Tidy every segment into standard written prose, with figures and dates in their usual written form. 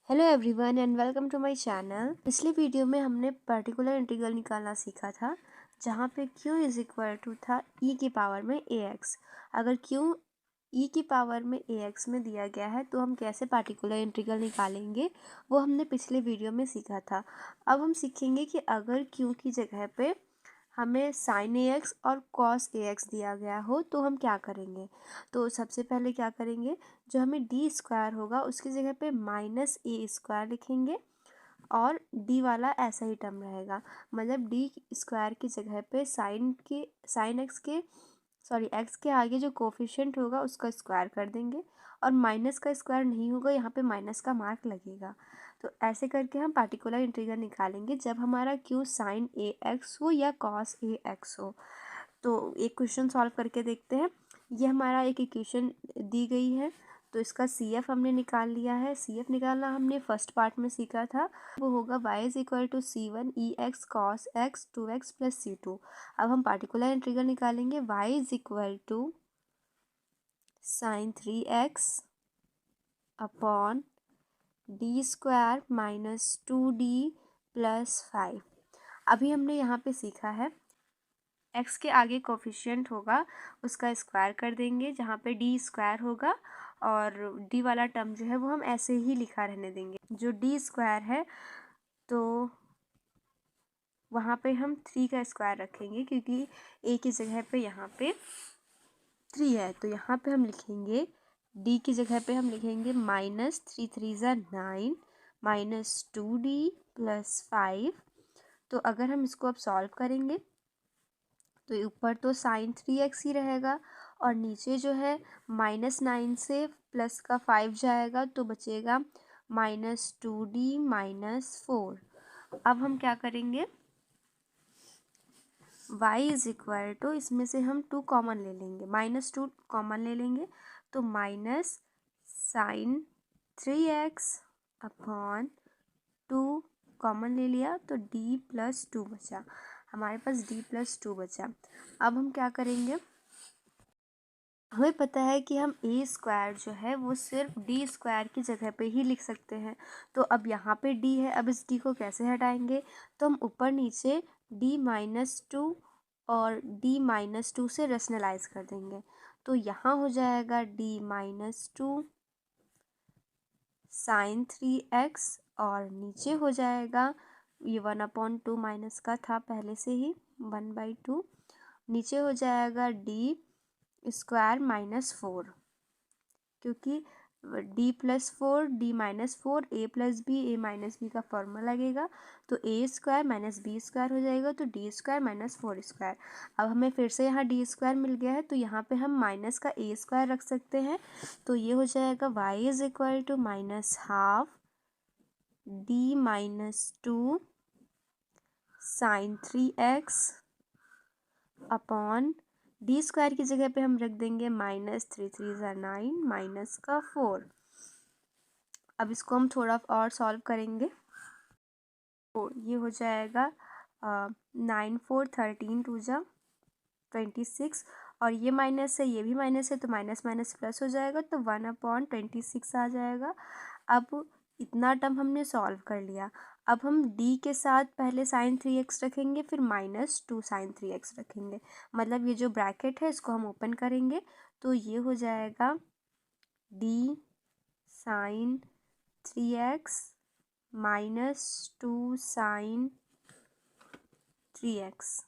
Hello everyone and welcome to my channel. पिछले video में हमने पर्टिकुलर इंटीग्रल निकालना सीखा था, जहाँ पे q इज इक्वल टू था e की पावर में ax। अगर q e की पावर में ax में दिया गया है तो हम कैसे पार्टिकुलर इंटीग्रल निकालेंगे, वो हमने पिछले वीडियो में सीखा था। अब हम सीखेंगे कि अगर q की जगह पे हमें sin ax और cos ax दिया गया हो तो हम क्या करेंगे। तो सबसे पहले क्या करेंगे, जो हमें डी स्क्वायर होगा उसकी जगह पे माइनस ए स्क्वायर लिखेंगे और डी वाला ऐसा ही टर्म रहेगा। मतलब डी स्क्वायर की जगह पे साइन एक्स के आगे जो कोफिशिएंट होगा उसका स्क्वायर कर देंगे और माइनस का स्क्वायर नहीं होगा, यहाँ पे माइनस का मार्क लगेगा। तो ऐसे करके हम पार्टिकुलर इंटीग्रल निकालेंगे जब हमारा क्यू साइन ए एक्स हो या कॉस ए एक्स हो। तो एक क्वेश्चन सॉल्व करके देखते हैं। ये हमारा एक इक्वेशन दी गई है, तो इसका सी एफ हमने निकाल लिया है। सी एफ निकालना हमने फर्स्ट पार्ट में सीखा था, वो होगा y is equal to C one e x cos x two x plus C two. अब हम पार्टिकुलर इंटीग्रल निकालेंगे। y is equal to sine three x upon D square minus two D plus five. अभी हमने यहाँ पे सीखा है x के आगे कोफिशिएंट होगा उसका स्क्वायर कर देंगे, जहाँ पे डी स्क्वायर होगा और डी वाला टर्म जो है वो हम ऐसे ही लिखा रहने देंगे। जो डी स्क्वायर है तो वहाँ पे हम थ्री का स्क्वायर रखेंगे, क्योंकि ए की जगह पे यहाँ पे थ्री है, तो यहाँ पे हम लिखेंगे डी की जगह पे हम लिखेंगे माइनस थ्री थ्री ज़ा nine minus two D plus five. तो अगर हम इसको अब सॉल्व करेंगे तो ऊपर तो साइन थ्री एक्स ही रहेगा और नीचे जो है माइनस नाइन से प्लस का फाइव जाएगा तो बचेगा minus two D minus four. अब हम क्या करेंगे, y इज इक्वल टू इसमें से हम टू कॉमन ले लेंगे, माइनस टू कॉमन ले लेंगे तो minus sign three x upon two common ले लिया तो d प्लस टू बचा। हमारे पास d प्लस टू बचा। अब हम क्या करेंगे, हमें पता है कि हम ए स्क्वायर जो है वो सिर्फ डी स्क्वायर की जगह पे ही लिख सकते हैं। तो अब यहाँ पे डी है, अब इस डी को कैसे हटाएंगे, तो हम ऊपर नीचे डी माइनस टू और डी माइनस टू से रेशनलाइज कर देंगे। तो यहाँ हो जाएगा D minus two sine three x और नीचे हो जाएगा ये वन अपॉन टू माइनस का था पहले से ही वन बाई टू, नीचे हो जाएगा डी स्क्वायर माइनस फोर, क्योंकि D plus four D minus four A plus B A minus B का फॉर्मूला लगेगा, तो A square minus B square हो जाएगा तो D square minus four square. अब हमें फिर से यहाँ डी स्क्वायर मिल गया है तो यहाँ पे हम माइनस का ए स्क्वायर रख सकते हैं। तो ये हो जाएगा y is equal to minus half D minus two sine three x upon D square की जगह पे हम रख देंगे माइनस थ्री थ्री ज़ा नाइन माइनस का फोर। अब इसको हम थोड़ा और सॉल्व करेंगे तो ये हो जाएगा नाइन फोर थर्टीन टू ज़ा 26 और ये माइनस है ये भी माइनस है तो माइनस माइनस प्लस हो जाएगा तो 1/26 आ जाएगा। अब इतना टर्म हमने सॉल्व कर लिया। अब हम d के साथ पहले साइन थ्री एक्स रखेंगे फिर minus two sine three x रखेंगे, मतलब ये जो ब्रैकेट है इसको हम ओपन करेंगे तो ये हो जाएगा d sign three x minus two sine three x,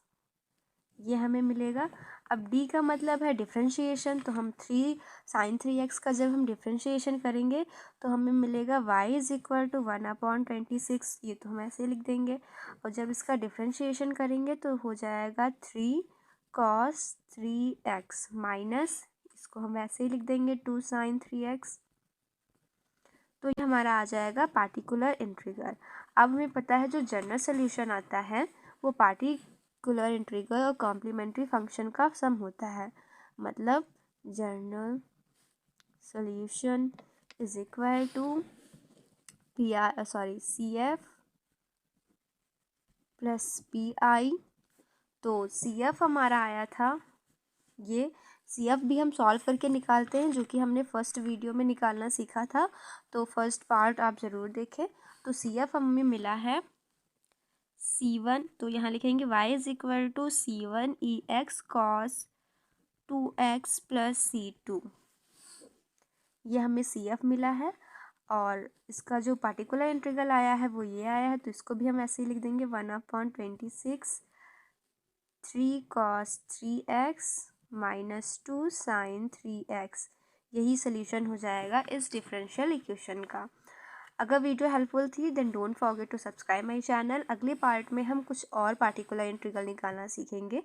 ये हमें मिलेगा। अब d का मतलब है डिफ्रेंशिएशन, तो हम थ्री साइन थ्री एक्स का जब हम डिफ्रेंशिएशन करेंगे तो हमें मिलेगा y इज इक्वल टू 1/26, ये तो हम ऐसे लिख देंगे। और जब इसका डिफ्रेंशिएशन करेंगे तो हो जाएगा three cos three x minus, इसको हम ऐसे ही लिख देंगे टू साइन थ्री एक्स। तो ये हमारा आ जाएगा पार्टिकुलर इंटीग्रल। अब हमें पता है जो जनरल सोल्यूशन आता है वो पार्टिकुलर इंटीग्रल और कॉम्प्लीमेंट्री फंक्शन का सम होता है। मतलब general solution is equal to C F plus P I. तो सी एफ हमारा आया था ये सी एफ भी हम सॉल्व करके निकालते हैं, जो कि हमने फर्स्ट वीडियो में निकालना सीखा था, तो फर्स्ट पार्ट आप ज़रूर देखें। तो सी एफ हमें मिला है C1, तो यहाँ लिखेंगे y is equal to C1 EX cos 2x plus C2। ये हमें सी एफ मिला है, और इसका जो पार्टिकुलर इंटीग्रल आया है वो ये आया है, तो इसको भी हम ऐसे ही लिख देंगे 1/26 3 cos 3x minus 2 sin 3x। यही सोल्यूशन हो जाएगा इस डिफरेंशियल इक्वेशन का। अगर वीडियो हेल्पफुल थी then don't forget to subscribe my channel. अगले पार्ट में हम कुछ और पार्टिकुलर इंटीग्रल निकालना सीखेंगे।